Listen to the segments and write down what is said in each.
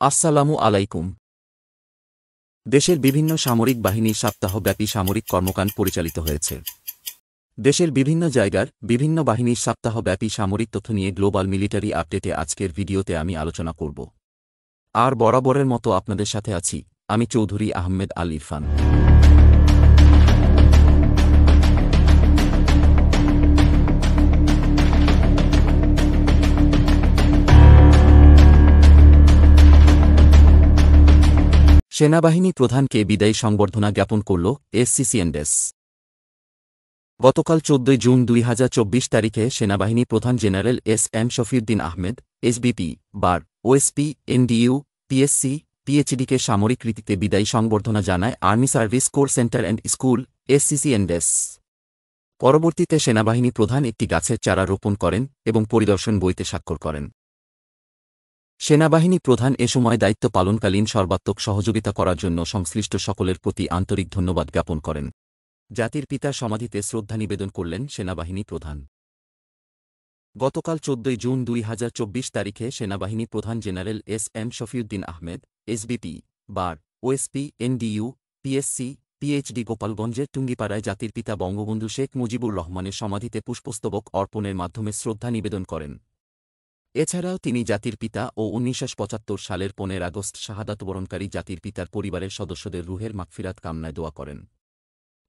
আসসালামু আলাইকুম। দেশের বিভিন্ন সামরিক বাহিনীর সপ্তাহব্যাপী সামরিক কর্মকাণ্ড পরিচালিত হয়েছে। দেশের বিভিন্ন জায়গার বিভিন্ন বাহিনীর সপ্তাহব্যাপী সামরিক তথ্য নিয়ে গ্লোবাল মিলিটারি আপডেটে আজকের ভিডিওতে আমি আলোচনা করব। আর বরাবরের মতো আপনাদের সাথে আছি আমি চৌধুরী আহমেদ আল ইরফান। সেনাবাহিনী প্রধানকে বিদায়ী সংবর্ধনা জ্ঞাপন করল এসসিসিএনডেস। গতকাল ১৪ জুন ২০২৪ তারিখে সেনাবাহিনী প্রধান general S M. Shafiuddin Ahmed, SBP, bar, OSP, NDU, PSC, পিএইচডিকে সামরিক রীতিতে বিদায়ী সংবর্ধনা জানায় army service corps centre and school, এসসিসিএনডেস। পরবর্তীতে সেনাবাহিনী প্রধান একটি গাছের চারা রোপণ করেন এবং পরিদর্শন বইতে স্বাক্ষর করেন। সেনাবাহিনী প্রধান এ সময় দায়িত্ব পালনকালীন সর্বাত্মক সহযোগিতা করার জন্য সংশ্লিষ্ট সকলের প্রতি আন্তরিক ধন্যবাদ জ্ঞাপন করেন। জাতির পিতার সমাধিতে শ্রদ্ধা নিবেদন করলেন সেনাবাহিনী প্রধান। গতকাল ১৪ জুন ২০২৪ তারিখে সেনাবাহিনী প্রধান general S M. Shafiuddin Ahmed, SBP, bar, OSP, NDU, PSC, PhD গোপালগঞ্জের টুঙ্গিপাড়ায় জাতির পিতা বঙ্গবন্ধু শেখ মুজিবুর রহমানের সমাধিতে পুষ্পস্তবক অর্পণের মাধ্যমে শ্রদ্ধা নিবেদন করেন। এছাড়াও তিনি জাতির পিতা ও ১৯৭৫ সালের ১৫ আগস্ট শাহাদাতবরণকারী জাতির পিতার পরিবারের সদস্যদের রুহের মাগফিরাত কামনায় দোয়া করেন।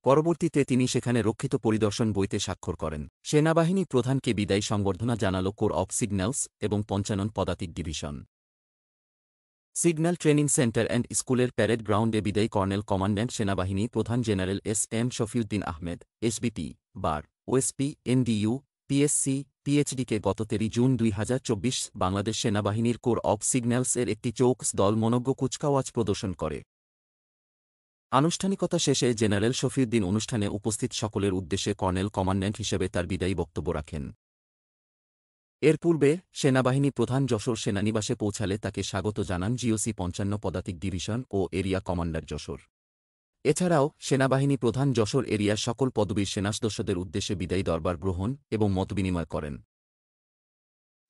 পরবর্তীতে তিনি সেখানে রক্ষিত পরিদর্শন বইতে স্বাক্ষর করেন। সেনাবাহিনী প্রধানকে বিদায়ী সংবর্ধনা জানাল কোর অব সিগন্যালস এবং ৫৫ পদাতিক ডিভিশন। সিগন্যাল ট্রেনিং সেন্টার অ্যান্ড স্কুলের প্যারেড গ্রাউন্ডে বিদায়ী কর্নেল কমান্ড্যান্ট সেনাবাহিনী প্রধান general S M. Shafiuddin Ahmed, SBP, bar, OSP, NDU, PSC, পিএইচডিকে গত ১৩ জুন ২০২৪ বাংলাদেশ সেনাবাহিনীর কোর অব সিগন্যালস-এর একটি চৌকস দল মনোজ্ঞ কুচকাওয়াজ প্রদর্শন করে। আনুষ্ঠানিকতা শেষে জেনারেল শফিউদ্দিন অনুষ্ঠানে উপস্থিত সকলের উদ্দেশ্যে কর্নেল কমান্ড্যান্ট হিসেবে তার বিদায়ী বক্তব্য রাখেন। এর পূর্বে সেনাবাহিনী প্রধান যশোর সেনানিবাসে পৌঁছালে তাকে স্বাগত জানান জিওসি ৫৫ পদাতিক ডিভিশন ও এরিয়া কমান্ডার যশোর। এছাড়াও সেনাবাহিনী প্রধান যশোর এরিয়ার সকল পদবীর সেনাসদস্যদের উদ্দেশ্যে বিদায়ী দরবার গ্রহণ এবং মতবিনিময় করেন।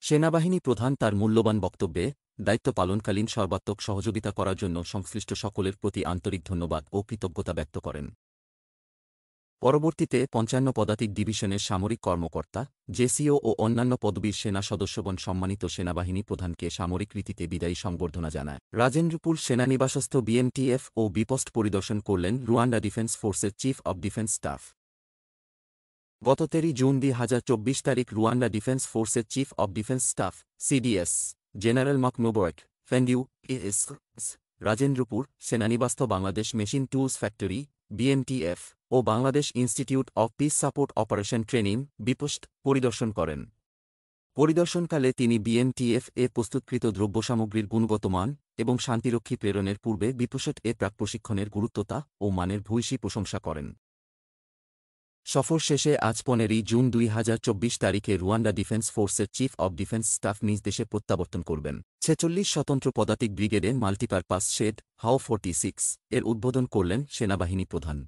সেনাবাহিনী প্রধান তার মূল্যবান বক্তব্যে দায়িত্ব পালনকালীন সর্বাত্মক সহযোগিতা করার জন্য সংশ্লিষ্ট সকলের প্রতি আন্তরিক ধন্যবাদ ও কৃতজ্ঞতা ব্যক্ত করেন। পরবর্তীতে ৫৫ পদাতিক ডিভিশনের সামরিক কর্মকর্তা, জেসিও ও অন্যান্য পদবীর সেনা সদস্যগণ সম্মানিত সেনাবাহিনী প্রধানকে সামরিক রীতিতে বিদায়ী সংবর্ধনা জানায়। রাজেন্দ্রপুর সেনানিবাসস্থ বিএমটিএফ ও বিপোস্ট পরিদর্শন করলেন রুয়ান্ডা ডিফেন্স ফোর্সের চিফ অব ডিফেন্স স্টাফ। গত ১৩ জুন ২০২৪ তারিখ রুয়ান্ডা ডিফেন্স ফোর্সের chief of defence staff, CDS, general মকনোবয়েক ফেন্ডিউ এস রাজেন্দ্রপুর সেনানিবাসস্থ Bangladesh machine tools factory, BMTF ও Bangladesh institute of peace support operation training, বিপোস্ট পরিদর্শন করেন। পরিদর্শনকালে তিনি বিএমটিএফ এ প্রস্তুতকৃত দ্রব্যসামগ্রীর গুণগত মান এবং শান্তিরক্ষী প্রেরণের পূর্বে বিপোস্ট এ প্রাক প্রশিক্ষণের গুরুত্বতা ও মানের ভূয়সী প্রশংসা করেন। সফর শেষে আজ ১৫ জুন ২০২৪ তারিখে রুয়ান্ডা ডিফেন্স ফোর্সের চিফ অব ডিফেন্স স্টাফ নিজ দেশে প্রত্যাবর্তন করবেন। ৪৬ স্বতন্ত্র পদাতিক ব্রিগেডের মাল্টিপারপাস শেড হাও ৪৬ এর উদ্বোধন করলেন সেনাবাহিনী প্রধান।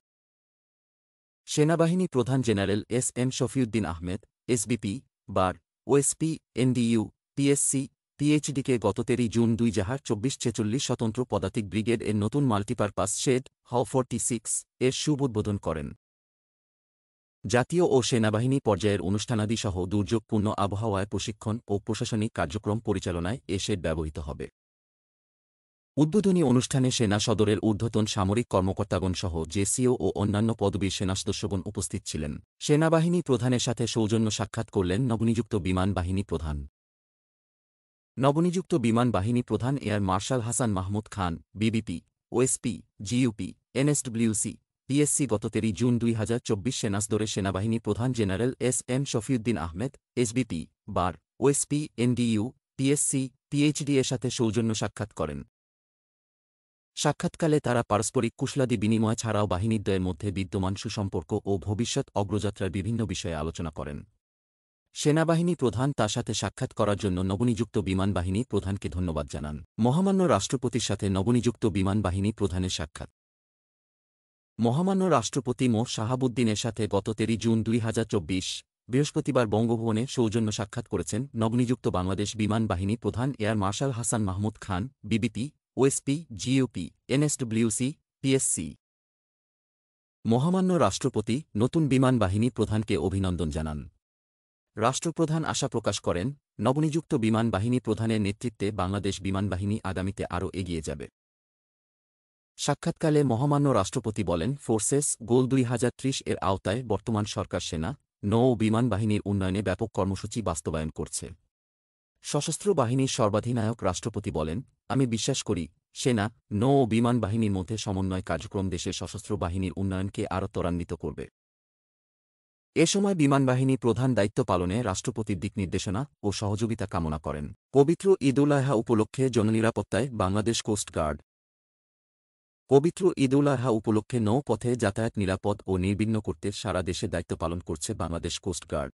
সেনাবাহিনী প্রধান general S M. Shafiuddin Ahmed, SBP, bar, OSP, NDU, PSC, পিএইচডিকে গত ১৩ জুন ২০২৪ ৪৬ স্বতন্ত্র পদাতিক ব্রিগেড এর নতুন মাল্টিপারপাস শেড হাও ৪৬ এর শুভ উদ্বোধন করেন। জাতীয় ও সেনাবাহিনী পর্যায়ের অনুষ্ঠানাদি সহ দুর্যোগপূর্ণ আবহাওয়ায় প্রশিক্ষণ ও প্রশাসনিক কার্যক্রম পরিচালনায় এ শেড ব্যবহৃত হবে। উদ্বোধনী অনুষ্ঠানে সেনা সদরের ঊর্ধ্বতন সামরিক কর্মকর্তাগণ সহ জেসিও ও অন্যান্য পদবীর সেনাসদস্যগণ উপস্থিত ছিলেন। সেনাবাহিনী প্রধানের সাথে সৌজন্য সাক্ষাৎ করলেন নবনিযুক্ত বিমান বাহিনী প্রধান। নবনিযুক্ত বিমান বাহিনী প্রধান air marshal Hasan Mahmud Khan, BBP, OSP, GUP, NSWC, PSC গত ১৩ জুন ২০২৪ সেনাসদরে সেনাবাহিনী প্রধান general S M. Shafiuddin Ahmed, SBP, bar, OSP, NDU, PSC, PhD এর সাথে সৌজন্য সাক্ষাৎ করেন। সাক্ষাৎকালে তারা পারস্পরিক কুশলাদি বিনিময় ছাড়াও বাহিনীদ্বয়ের মধ্যে বিদ্যমান সুসম্পর্ক ও ভবিষ্যৎ অগ্রযাত্রার বিভিন্ন বিষয়ে আলোচনা করেন। সেনাবাহিনী প্রধান তার সাথে সাক্ষাৎ করার জন্য নবনিযুক্ত বিমান বাহিনী প্রধানকে ধন্যবাদ জানান। মহামান্য রাষ্ট্রপতির সাথে নবনিযুক্ত বিমান বাহিনী প্রধানের সাক্ষাৎ। মহামান্য রাষ্ট্রপতি মো. শাহাবুদ্দিনের সাথে গত ১৩ জুন ২০২৪ বৃহস্পতিবার বঙ্গভবনে সৌজন্য সাক্ষাৎ করেছেন নবনিযুক্ত বাংলাদেশ বিমান বাহিনী প্রধান air marshal Hasan Mahmud Khan, BBP, OSP, GOP, এনএসডব্লিউসি, PSC. মহামান্য রাষ্ট্রপতি নতুন বিমান বাহিনী প্রধানকে অভিনন্দন জানান। রাষ্ট্রপ্রধান আশা প্রকাশ করেন, নবনিযুক্ত বিমান বাহিনী প্রধানের নেতৃত্বে বাংলাদেশ বিমান বাহিনী আগামীতে আরও এগিয়ে যাবে। সাক্ষাৎকালে মহামান্য রাষ্ট্রপতি বলেন, ফোর্সেস গোল 2030 এর আওতায় বর্তমান সরকার সেনা, নৌ ও বিমান বাহিনীর উন্নয়নে ব্যাপক কর্মসূচি বাস্তবায়ন করছে। সশস্ত্র বাহিনীর সর্বাধিনায়ক রাষ্ট্রপতি বলেন, আমি বিশ্বাস করি, সেনা, নৌ ও বিমান বাহিনীর মধ্যে সমন্বয় কার্যক্রম দেশের সশস্ত্র বাহিনীর উন্নয়নকে আরও ত্বরান্বিত করবে। এ সময় বিমানবাহিনী প্রধান দায়িত্ব পালনে রাষ্ট্রপতির দিকনির্দেশনা ও সহযোগিতা কামনা করেন। পবিত্র ঈদ-উল আযহা উপলক্ষে জননিরাপত্তায় বাংলাদেশ কোস্টগার্ড। পবিত্র ঈদ-উল আযহা উপলক্ষে নৌপথে যাতায়াত নিরাপদ ও নির্বিঘ্ন করতে সারা দেশে দায়িত্ব পালন করছে বাংলাদেশ কোস্টগার্ড।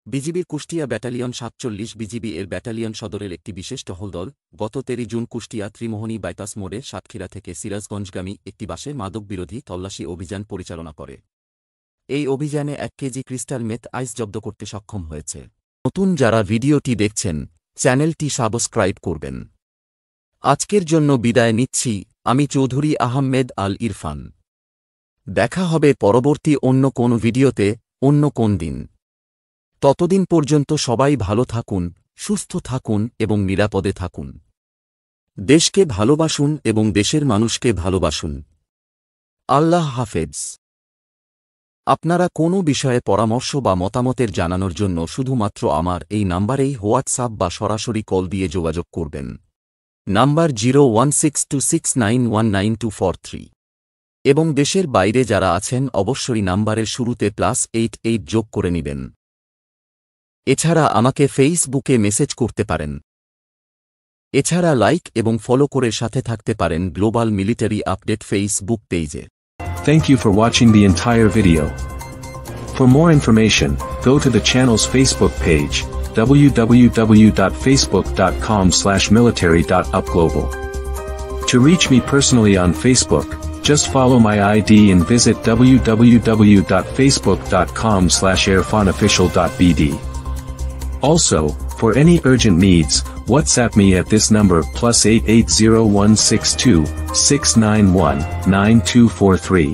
বিজিবির কুষ্টিয়া ব্যাটালিয়ন ৪৭ বিজিবি এর ব্যাটালিয়ন সদরের একটি বিশেষ টহল দল গত 13 জুন কুষ্টিয়া ত্রিমোহনী বাইপাস মোড়ে সাতক্ষীরা থেকে সিরাজগঞ্জগামী একটি বাসে মাদকবিরোধী তল্লাশি অভিযান পরিচালনা করে। এই অভিযানে 1 কেজি ক্রিস্টাল মেথ আইস জব্দ করতে সক্ষম হয়েছে। নতুন যারা ভিডিওটি দেখছেন, চ্যানেলটি সাবস্ক্রাইব করবেন। আজকের জন্য বিদায় নিচ্ছি, আমি চৌধুরী আহমেদ আল ইরফান। দেখা হবে পরবর্তী অন্য কোন ভিডিওতে, অন্য কোন দিন। ততদিন পর্যন্ত সবাই ভালো থাকুন, সুস্থ থাকুন এবং নিরাপদে থাকুন। দেশকে ভালোবাসুন এবং দেশের মানুষকে ভালোবাসুন। আল্লাহ হাফেজ। আপনারা কোনো বিষয়ে পরামর্শ বা মতামতের জানানোর জন্য শুধুমাত্র আমার এই নাম্বারেই হোয়াটসঅ্যাপ বা সরাসরি কল দিয়ে যোগাযোগ করবেন। নাম্বার 016269199243। এবং দেশের বাইরে যারা আছেন অবশ্যই নাম্বারের শুরুতে +88 যোগ করে নেবেন। এছাড়া আমাকে ফেসবুকে মেসেজ করতে পারেন। এছাড়া লাইক এবং ফলো করে সাথে থাকতে পারেন গ্লোবাল মিলিটারি আপডেট ফেসবুক পেজে। Thank you for watching the entire video. For more information, go to the channel's Facebook page, www.facebook.com/military.upglobal. To reach me personally on Facebook, just follow my ID and visit www.facebook.com/irfanofficial.bd. Also, for any urgent needs, WhatsApp me at this number +880162 691 9243.